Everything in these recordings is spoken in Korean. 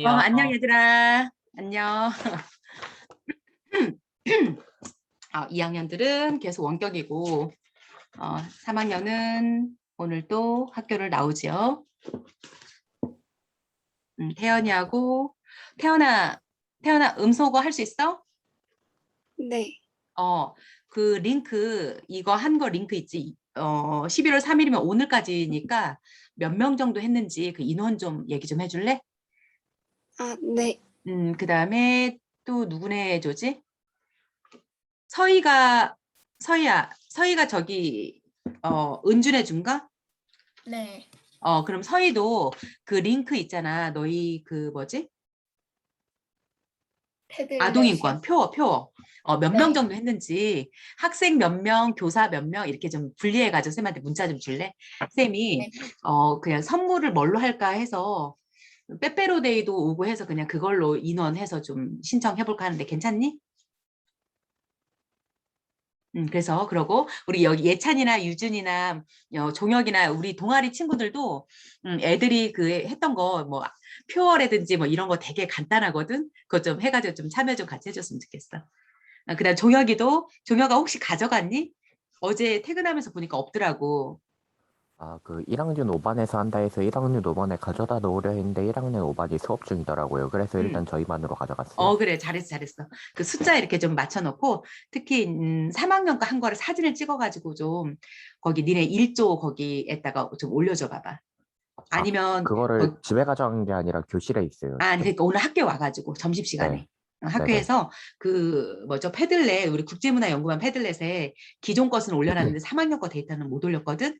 안녕하세요. 안녕 얘들아. 안녕. 2학년들은 계속 원격이고 3학년은 오늘 또 학교를 나오죠. 태연이하고 태연아 음소거 할 수 있어? 네. 그 링크 이거 한 거 링크 있지? 11월 3일이면 오늘까지니까 몇 명 정도 했는지 그 인원 좀 얘기 좀 해줄래? 네. 그다음에 또 누구네 해줘지? 서희가 저기 은준해 준가? 네. 그럼 서희도 그 링크 있잖아. 너희 그 뭐지? 아동인권 표 몇 명 네. 정도 했는지 학생 몇 명, 교사 몇 명 이렇게 좀 분리해가지고 쌤한테 문자 좀 줄래? 쌤이 그냥 선물을 뭘로 할까 해서 빼빼로데이도 오고 해서 그냥 그걸로 인원해서 좀 신청해볼까 하는데 괜찮니? 그래서 그러고 우리 여기 예찬이나 유준이나 종혁이나 우리 동아리 친구들도 애들이 그 했던 거 뭐 표어라든지 뭐 이런 거 되게 간단하거든. 그거 좀 해가지고 좀 참여 좀 같이 해줬으면 좋겠어. 그다음 종혁아 혹시 가져갔니? 어제 퇴근하면서 보니까 없더라고. 그 1학년 5반에서 한다 해서 1학년 5반에 가져다 놓으려 했는데 1학년 5반이 수업 중이더라고요. 그래서 일단 저희반으로 가져갔어요. 그래 잘했어. 그 숫자 이렇게 좀 맞춰놓고 특히 3학년 거 한 거를 사진을 찍어가지고 좀 거기 니네 1조 거기에다가 좀 올려줘 봐봐. 아니면 그거를 집에 가져간 게 아니라 교실에 있어요. 그러니까 오늘 학교에 와가지고 점심시간에 네. 학교에서 그 뭐죠 패들렛 우리 국제문화연구원 패들렛에 기존 것은 올려놨는데 3학년 거 데이터는 못 올렸거든.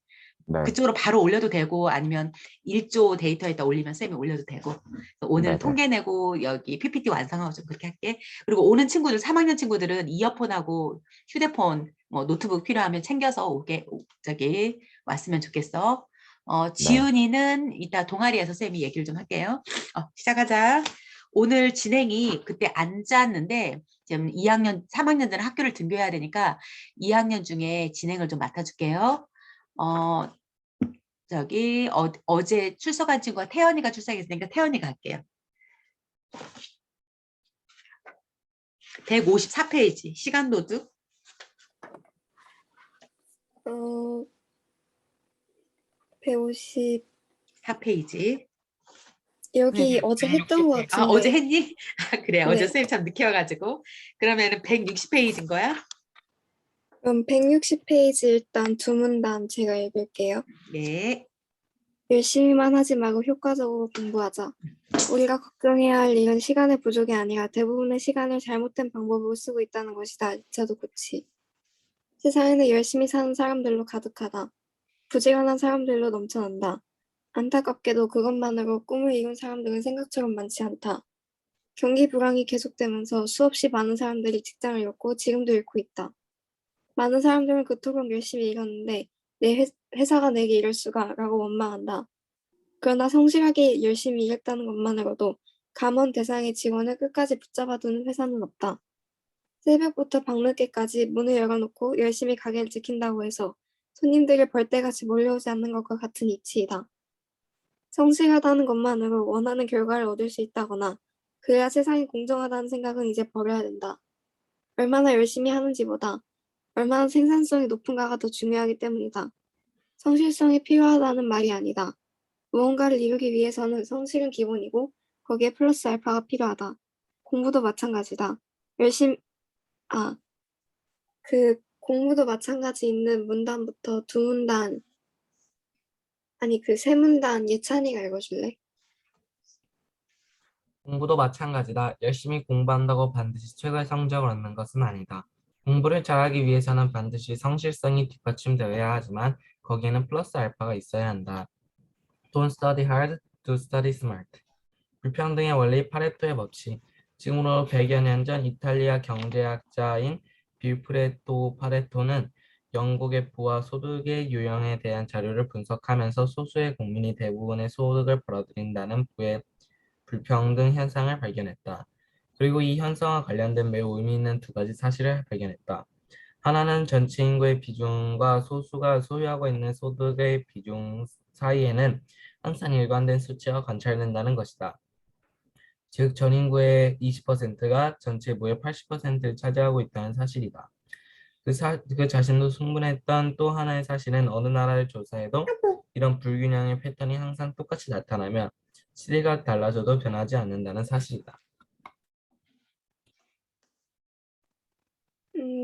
네. 그쪽으로 바로 올려도 되고 아니면 1조 데이터에다 올리면 쌤이 올려도 되고 오늘 네네. 통계 내고 여기 PPT 완성하고 좀 그렇게 할게. 그리고 오는 친구들 3학년 친구들은 이어폰하고 휴대폰 뭐 노트북 필요하면 챙겨서 저기 왔으면 좋겠어. 지훈이는 이따 동아리에서 쌤이 얘기를 좀 할게요. 시작하자. 오늘 진행이 그때 안 짰는데 지금 2학년, 3학년들은 학교를 등교해야 되니까 2학년 중에 진행을 좀 맡아줄게요. 저기 어제 출석한 친구가 태연이가 출석했으니까 태연이가 할게요. 154페이지 시간 도둑. 154페이지. 4페이지. 여기 어제 했던 것 같은데. 어제 했니? 그래. 어제 네. 쌤 참 늦게 와가지고. 그러면은 160페이지인 거야? 그럼 160페이지 일단 두 문단 제가 읽을게요. 네. 열심히만 하지 말고 효과적으로 공부하자. 우리가 걱정해야 할 일은 시간의 부족이 아니라 대부분의 시간을 잘못된 방법으로 쓰고 있다는 것이다. 리차드 고치. 세상에는 열심히 사는 사람들로 가득하다. 부지런한 사람들로 넘쳐난다. 안타깝게도 그것만으로 꿈을 이룬 사람들은 생각처럼 많지 않다. 경기 불황이 계속되면서 수없이 많은 사람들이 직장을 잃었고 지금도 잃고 있다. 많은 사람들은 그토록 열심히 일했는데 내 회사가 내게 이럴 수가 라고 원망한다. 그러나 성실하게 열심히 일했다는 것만으로도 감원 대상의 직원을 끝까지 붙잡아두는 회사는 없다. 새벽부터 밤늦게까지 문을 열어놓고 열심히 가게를 지킨다고 해서 손님들이 벌떼같이 몰려오지 않는 것과 같은 이치이다. 성실하다는 것만으로 원하는 결과를 얻을 수 있다거나 그래야 세상이 공정하다는 생각은 이제 버려야 된다. 얼마나 열심히 하는지보다 얼마나 생산성이 높은가가 더 중요하기 때문이다. 성실성이 필요하다는 말이 아니다. 무언가를 이루기 위해서는 성실은 기본이고 거기에 플러스 알파가 필요하다. 공부도 마찬가지다. 공부도 마찬가지 있는 문단부터 두 문단, 세 문단 예찬이가 읽어줄래? 공부도 마찬가지다. 열심히 공부한다고 반드시 최고의 성적을 얻는 것은 아니다. 공부를 잘하기 위해서는 반드시 성실성이 뒷받침되어야 하지만 거기에는 플러스 알파가 있어야 한다. Don't study hard, do study smart. 불평등의 원리 파레토의 법칙. 지금으로 100여 년 전 이탈리아 경제학자인 빌프레토 파레토는 영국의 부와 소득의 유형에 대한 자료를 분석하면서 소수의 국민이 대부분의 소득을 벌어들인다는 부의 불평등 현상을 발견했다. 그리고 이 현상과 관련된 매우 의미 있는 두 가지 사실을 발견했다. 하나는 전체 인구의 비중과 소수가 소유하고 있는 소득의 비중 사이에는 항상 일관된 수치가 관찰된다는 것이다. 즉 전 인구의 20%가 전체 무의 80%를 차지하고 있다는 사실이다. 그 자신도 충분했던 또 하나의 사실은 어느 나라를 조사해도 이런 불균형의 패턴이 항상 똑같이 나타나며 시대가 달라져도 변하지 않는다는 사실이다.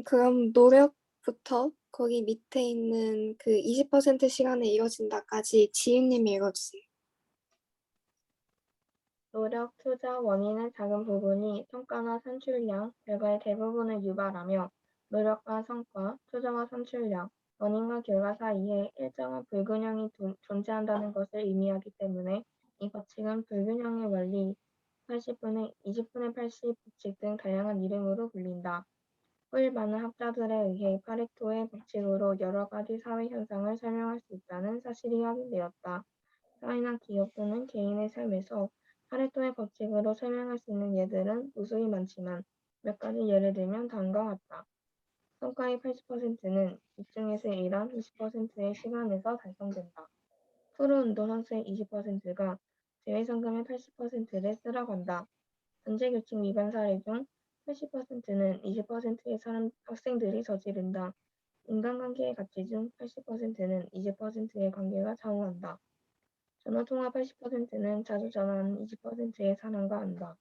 그럼 노력부터 거기 밑에 있는 그 20% 시간에 이뤄진다까지 지은님이 읽어주세요. 노력, 투자, 원인의 작은 부분이 성과나 산출량, 결과의 대부분을 유발하며 노력과 성과, 투자와 산출량, 원인과 결과 사이에 일정한 불균형이 존재한다는 것을 의미하기 때문에 이 법칙은 불균형의 원리, 80분의 20분의 80 법칙 등 다양한 이름으로 불린다. 후일 많은 학자들에 의해 파레토의 법칙으로 여러 가지 사회 현상을 설명할 수 있다는 사실이 확인되었다. 사회나 기업 또는 개인의 삶에서 파레토의 법칙으로 설명할 수 있는 예들은 무수히 많지만 몇 가지 예를 들면 다음과 같다. 성과의 80%는 집중에서 일한 20%의 시간에서 달성된다. 프로 운동 선수의 20%가 제외상금의 80%를 쓰라고 한다. 전제규칙 위반 사례 중 80%는 20%의 학생들이 저지른다. 인간관계의 가치 중 80%는 20%의 관계가 좌우한다. 전화통화 80%는 자주 전화하는 20%의 사람과 한다.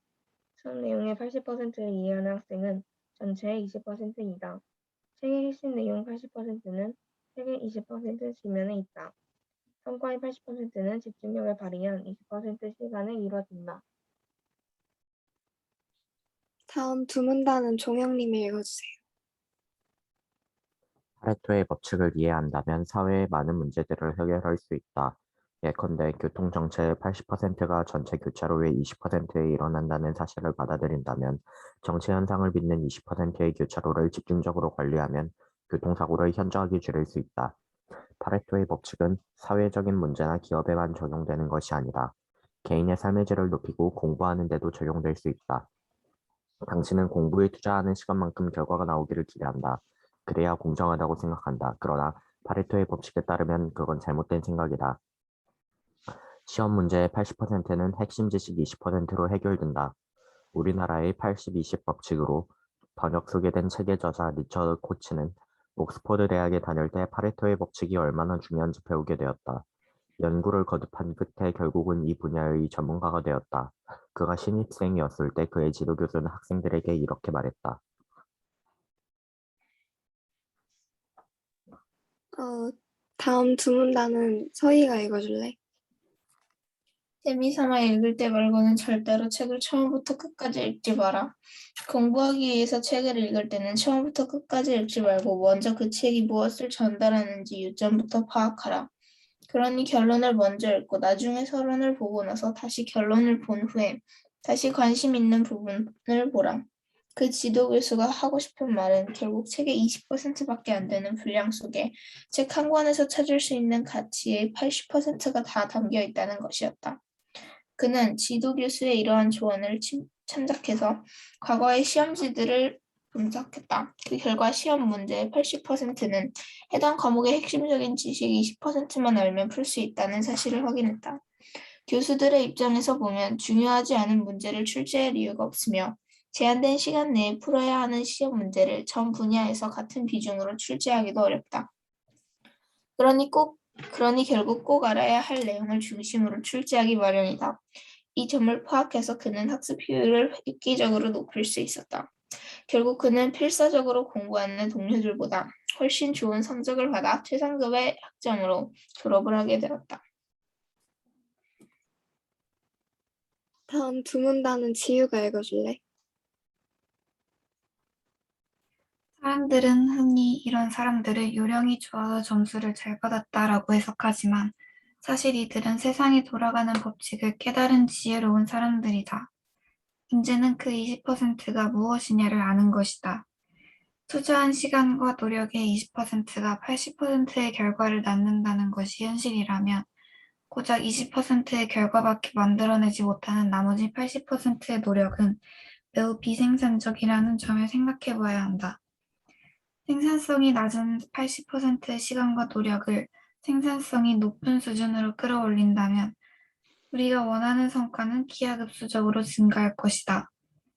수업 내용의 80%를 이해하는 학생은 전체의 20%이다. 책의 핵심 내용 80%는 책의 20% 지면에 있다. 성과의 80%는 집중력을 발휘한 20% 시간에 이루어진다. 다음 두 문단은 종영님이 읽어주세요. 파레토의 법칙을 이해한다면 사회의 많은 문제들을 해결할 수 있다. 예컨대 교통정체의 80%가 전체 교차로의 20%에 일어난다는 사실을 받아들인다면 정체 현상을 빚는 20%의 교차로를 집중적으로 관리하면 교통사고를 현저하게 줄일 수 있다. 파레토의 법칙은 사회적인 문제나 기업에만 적용되는 것이 아니라 개인의 삶의 질을 높이고 공부하는 데도 적용될 수 있다. 당신은 공부에 투자하는 시간만큼 결과가 나오기를 기대한다. 그래야 공정하다고 생각한다. 그러나 파레토의 법칙에 따르면 그건 잘못된 생각이다. 시험 문제의 80%는 핵심 지식 20%로 해결된다. 우리나라의 80-20 법칙으로 번역 소개된 책의 저자 리처드 코치는 옥스퍼드 대학에 다닐 때 파레토의 법칙이 얼마나 중요한지 배우게 되었다. 연구를 거듭한 끝에 결국은 이 분야의 전문가가 되었다. 그가 신입생이었을 때 그의 지도교수는 학생들에게 이렇게 말했다. 다음 두 문단은 서희가 읽어줄래? 재미삼아 읽을 때 말고는 절대로 책을 처음부터 끝까지 읽지 마라. 공부하기 위해서 책을 읽을 때는 처음부터 끝까지 읽지 말고 먼저 그 책이 무엇을 전달하는지 요점부터 파악하라. 그러니 결론을 먼저 읽고 나중에 서론을 보고 나서 다시 결론을 본 후에 다시 관심 있는 부분을 보라. 그 지도 교수가 하고 싶은 말은 결국 책의 20%밖에 안 되는 분량 속에 책 한 권에서 찾을 수 있는 가치의 80%가 다 담겨 있다는 것이었다. 그는 지도 교수의 이러한 조언을 참작해서 과거의 시험지들을 분석했다. 그 결과 시험 문제의 80%는 해당 과목의 핵심적인 지식 20%만 알면 풀 수 있다는 사실을 확인했다. 교수들의 입장에서 보면 중요하지 않은 문제를 출제할 이유가 없으며 제한된 시간 내에 풀어야 하는 시험 문제를 전 분야에서 같은 비중으로 출제하기도 어렵다. 그러니 결국 꼭 알아야 할 내용을 중심으로 출제하기 마련이다. 이 점을 파악해서 그는 학습 효율을 획기적으로 높일 수 있었다. 결국 그는 필사적으로 공부하는 동료들보다 훨씬 좋은 성적을 받아 최상급의 학점으로 졸업을 하게 되었다. 다음 두 문단은 지유가 읽어줄래? 사람들은 흔히 이런 사람들을 요령이 좋아서 점수를 잘 받았다라고 해석하지만 사실 이들은 세상이 돌아가는 법칙을 깨달은 지혜로운 사람들이다. 문제는 그 20%가 무엇이냐를 아는 것이다. 투자한 시간과 노력의 20%가 80%의 결과를 낳는다는 것이 현실이라면 고작 20%의 결과밖에 만들어내지 못하는 나머지 80%의 노력은 매우 비생산적이라는 점을 생각해 봐야 한다. 생산성이 낮은 80%의 시간과 노력을 생산성이 높은 수준으로 끌어올린다면 우리가 원하는 성과는 기하급수적으로 증가할 것이다.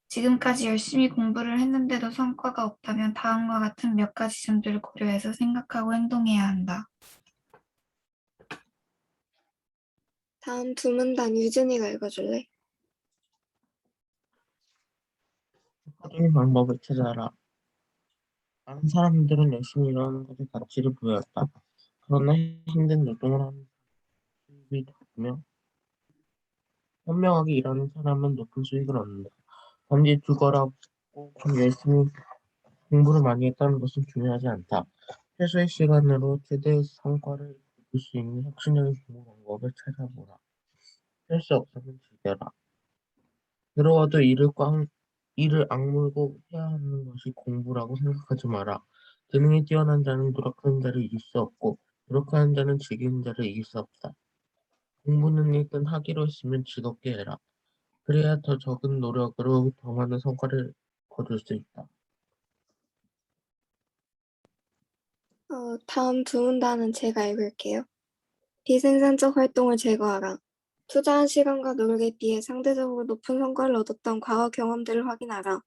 지금까지 열심히 공부를 했는데도 성과가 없다면 다음과 같은 몇 가지 점들을 고려해서 생각하고 행동해야 한다. 다음 두 문단 유진이가 읽어줄래? 효과적인 방법을 찾아라. 많은 사람들은 열심히 일하는 것에 가치를 부여했다. 그러나 힘든 노동을 하는 수입이 적으며 현명하게 일하는 사람은 높은 수익을 얻는다. 단지 죽어라고 좀 열심히 공부를 많이 했다는 것은 중요하지 않다. 최소의 시간으로 최대의 성과를 얻을 수 있는 혁신적인 공부 방법을 찾아보라. 할 수 없으면 즐겨라. 괴로워도 이를 악물고 해야 하는 것이 공부라고 생각하지 마라. 재능이 뛰어난 자는 노력하는 자를 이길 수 없고, 노력하는 자는 즐기는 자를 이길 수 없다. 공부는 일단 하기로 했으면 즐겁게 해라. 그래야 더 적은 노력으로 더 많은 성과를 거둘 수 있다. 다음 두 문단은 제가 읽을게요. 비생산적 활동을 제거하라. 투자한 시간과 노력에 비해 상대적으로 높은 성과를 얻었던 과거 경험들을 확인하라.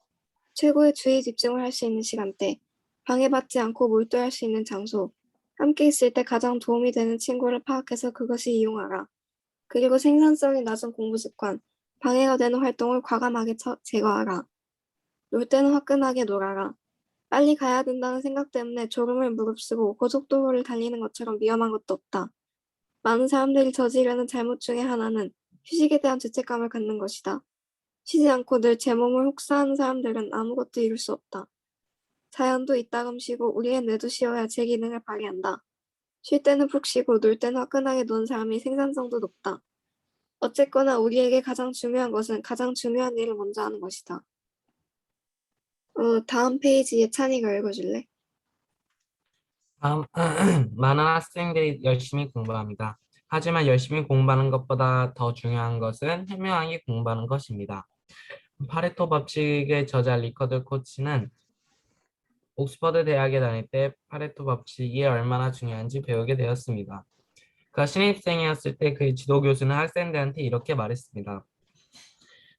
최고의 주의 집중을 할 수 있는 시간대, 방해받지 않고 몰두할 수 있는 장소, 함께 있을 때 가장 도움이 되는 친구를 파악해서 그것을 이용하라. 그리고 생산성이 낮은 공부 습관, 방해가 되는 활동을 과감하게 제거하라. 놀 때는 화끈하게 놀아라. 빨리 가야 된다는 생각 때문에 졸음을 무릅쓰고 고속도로를 달리는 것처럼 위험한 것도 없다. 많은 사람들이 저지르는 잘못 중에 하나는 휴식에 대한 죄책감을 갖는 것이다. 쉬지 않고 늘 제 몸을 혹사하는 사람들은 아무것도 이룰 수 없다. 자연도 이따금 쉬고 우리의 뇌도 쉬어야 제 기능을 발휘한다. 쉴 때는 푹 쉬고 놀 때는 화끈하게 노는 사람이 생산성도 높다. 어쨌거나 우리에게 가장 중요한 것은 가장 중요한 일을 먼저 하는 것이다. 다음 페이지 예찬이가 읽어줄래? 다음, 많은 학생들이 열심히 공부합니다. 하지만 열심히 공부하는 것보다 더 중요한 것은 현명하게 공부하는 것입니다. 파레토 법칙의 저자 리커드 코치는 옥스퍼드 대학에 다닐 때 파레토 법칙이 얼마나 중요한지 배우게 되었습니다. 그가 신입생이었을 때 그의 지도 교수는 학생들한테 이렇게 말했습니다.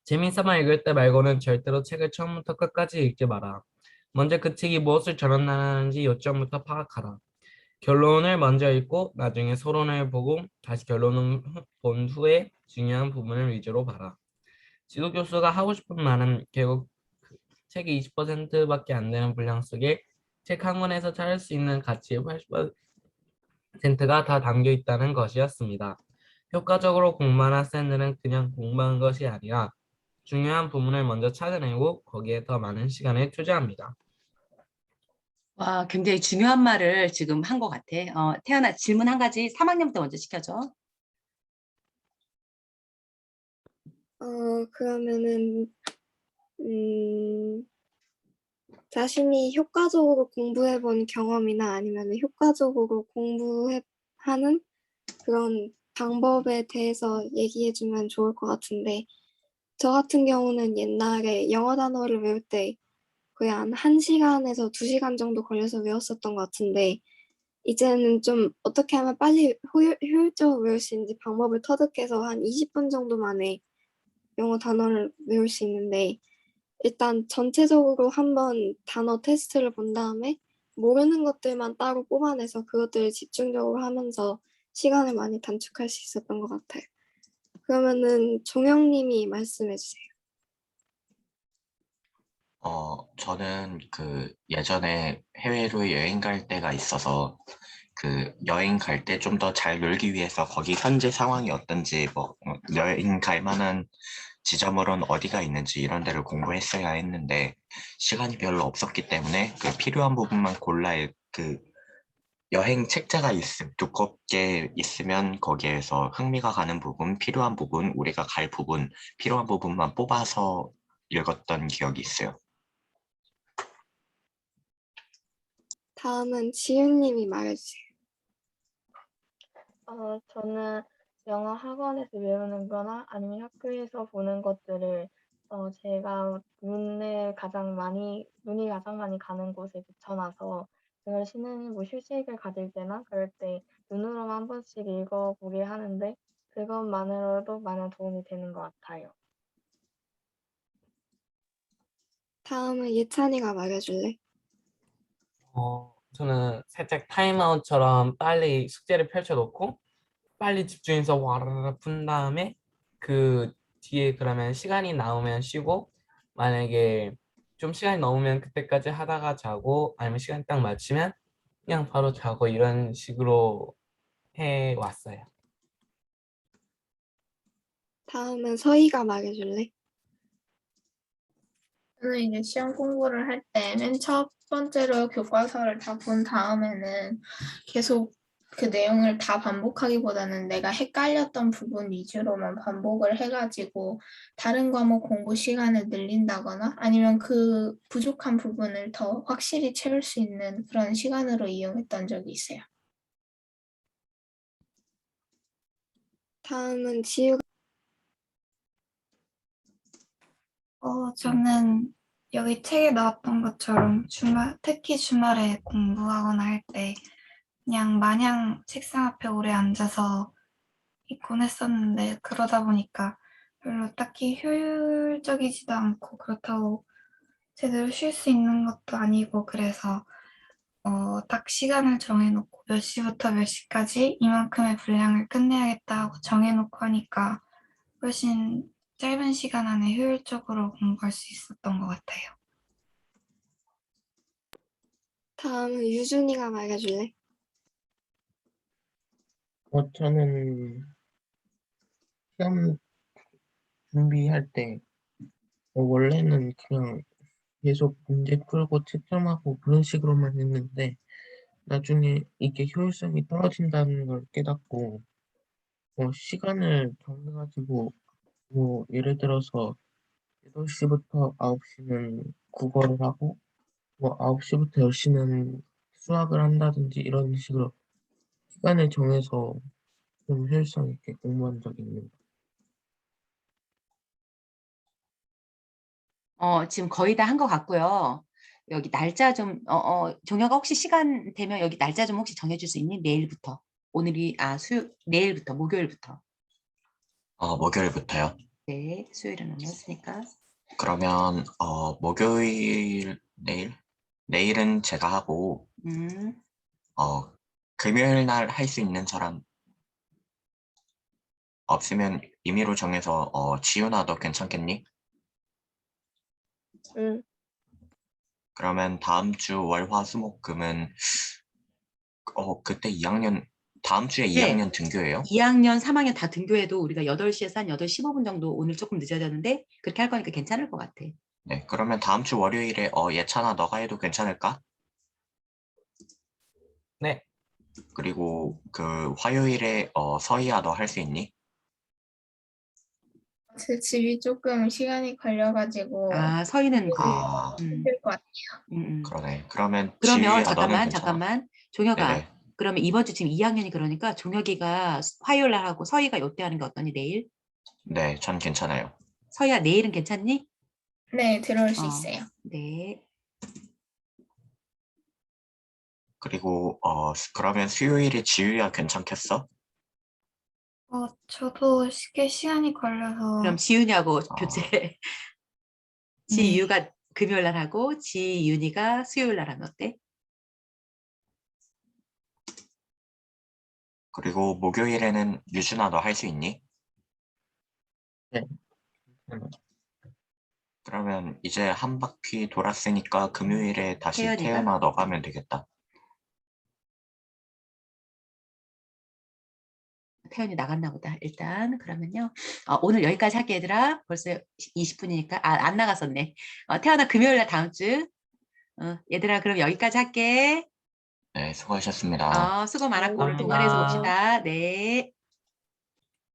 재미삼아 읽을 때 말고는 절대로 책을 처음부터 끝까지 읽지 마라. 먼저 그 책이 무엇을 전언하는지 요점부터 파악하라. 결론을 먼저 읽고 나중에 서론을 보고 다시 결론을 본 후에 중요한 부분을 위주로 봐라. 지도 교수가 하고 싶은 말은 결국 그 책의 20%밖에 안 되는 분량 속에 책 한 권에서 찾을 수 있는 가치의 80%가 다 담겨 있다는 것이었습니다. 효과적으로 공부하는 학생들은 그냥 공부하는 것이 아니라 중요한 부분을 먼저 찾아내고 거기에 더 많은 시간을 투자합니다. 와, 굉장히 중요한 말을 지금 한 것 같아. 태연아, 질문 한 가지 3학년부터 먼저 시켜줘. 그러면은 자신이 효과적으로 공부해본 경험이나 아니면 효과적으로 하는 그런 방법에 대해서 얘기해주면 좋을 것 같은데, 저 같은 경우는 옛날에 영어 단어를 외울 때 거의 한 1시간에서 2시간 정도 걸려서 외웠었던 것 같은데, 이제는 좀 어떻게 하면 빨리 효율적으로 외울 수 있는지 방법을 터득해서 한 20분 정도 만에 영어 단어를 외울 수 있는데, 일단 전체적으로 한번 단어 테스트를 본 다음에 모르는 것들만 따로 뽑아내서 그것들을 집중적으로 하면서 시간을 많이 단축할 수 있었던 것 같아요. 그러면은 종영님이 말씀해 주세요. 저는 예전에 해외로 여행 갈 때가 있어서 여행 갈 때 좀 더 잘 놀기 위해서 거기 현재 상황이 어떤지 여행 갈 만한 지점으로는 어디가 있는지 이런 데를 공부했어야 했는데 시간이 별로 없었기 때문에 필요한 부분만 여행 책자가 두껍게 있으면 거기에서 흥미가 가는 부분, 필요한 부분, 우리가 갈 부분, 필요한 부분만 뽑아서 읽었던 기억이 있어요. 다음은 지윤님이 말해주세요. 저는 영어 학원에서 외우는 거나 아니면 학교에서 보는 것들을 제가 눈이 가장 많이 가는 곳에 붙여놔서 그걸 쉬는 휴식을 가질 때나 그럴 때 눈으로만 한 번씩 읽어보게 하는데 그것만으로도 많은 도움이 되는 것 같아요. 다음은 예찬이가 말해줄래? 저는 살짝 타임아웃처럼 빨리 숙제를 펼쳐놓고 빨리 집중해서 와르르 푼 다음에 그 뒤에 그러면 시간이 나오면 쉬고 만약에 좀 시간이 넘으면 그때까지 하다가 자고 아니면 시간 딱 맞추면 그냥 바로 자고 이런 식으로 해 왔어요. 다음은 서희가 말해줄래? 저는 이제 시험 공부를 할 때 맨 첫 번째로 교과서를 다 본 다음에는 계속 그 내용을 다 반복하기보다는 내가 헷갈렸던 부분 위주로만 반복을 해가지고 다른 과목 공부 시간을 늘린다거나 아니면 그 부족한 부분을 더 확실히 채울 수 있는 그런 시간으로 이용했던 적이 있어요. 다음은 지우가 저는 여기 책에 나왔던 것처럼 특히 주말에 공부하거나 할 때 그냥 마냥 책상 앞에 오래 앉아서 있곤 했었는데 그러다 보니까 별로 딱히 효율적이지도 않고 그렇다고 제대로 쉴 수 있는 것도 아니고 그래서 딱 시간을 정해놓고 몇 시부터 몇 시까지 이만큼의 분량을 끝내야겠다고 정해놓고 하니까 훨씬 짧은 시간 안에 효율적으로 공부할 수 있었던 것 같아요. 다음은 유준이가 말해줄래? 저는 시험 준비할 때 원래는 그냥 계속 문제 풀고 채점하고 그런 식으로만 했는데 나중에 이게 효율성이 떨어진다는 걸 깨닫고 시간을 정해가지고 예를 들어서 8시부터 9시는 국어를 하고 9시부터 10시는 수학을 한다든지 이런 식으로 시간을 정해서 좀 효율성 있게 공부한 적이 있는 지금 거의 다 한 것 같고요. 여기 날짜 좀, 종혁아 혹시 시간 되면 여기 날짜 좀 혹시 정해줄 수 있니? 내일부터. 내일부터, 목요일부터. 목요일부터요. 네, 수요일은 넘었으니까. 그러면 내일은 제가 하고 금요일 날 할 수 있는 사람 없으면 임의로 정해서 지윤아 너 괜찮겠니? 응. 그러면 다음 주 월, 화, 수, 목, 금은 그때 다음 주에 네. 2학년 등교예요? 2학년, 3학년 다 등교해도 우리가 8시에서 한 8시 15분 정도 오늘 조금 늦어졌는데 그렇게 할 거니까 괜찮을 것 같아. 네, 그러면 다음 주 월요일에 예찬아 너가 해도 괜찮을까? 네, 그리고 그 화요일에 서희야 너 할 수 있니? 제 집이 조금 시간이 걸려가지고 서희는 힘들 것 같아요. 그러네. 그러면 그러면 지유야 너는 괜찮아? 잠깐만. 종혁아, 네네. 그러면 이번 주 지금 2학년이 그러니까 종혁이가 화요일 날 하고 서희가 요때 하는 게 어떠니 내일? 네, 전 괜찮아요. 서희야 내일은 괜찮니? 네, 들어올 수 있어요. 네. 그리고 그러면 수요일에 지유야 괜찮겠어? 저도 쉽게 시간이 걸려서 그럼 지윤이하고 교체. 네. 지유가 금요일 날 하고 지윤이가 수요일 날 하면 어때? 그리고 목요일에는 유준아 너 할 수 있니? 네. 그러면 이제 한 바퀴 돌았으니까 금요일에 다시 태연이가? 태연아 너가 하면 되겠다. 태연이 나갔나 보다. 일단 그러면요. 오늘 여기까지 할게 얘들아. 벌써 20분이니까. 안 나갔었네. 태연아 금요일 날 다음 주. 얘들아 그럼 여기까지 할게. 네, 수고하셨습니다. 수고 많았고 오늘 감사합니다. 동아리에서 봅시다. 네.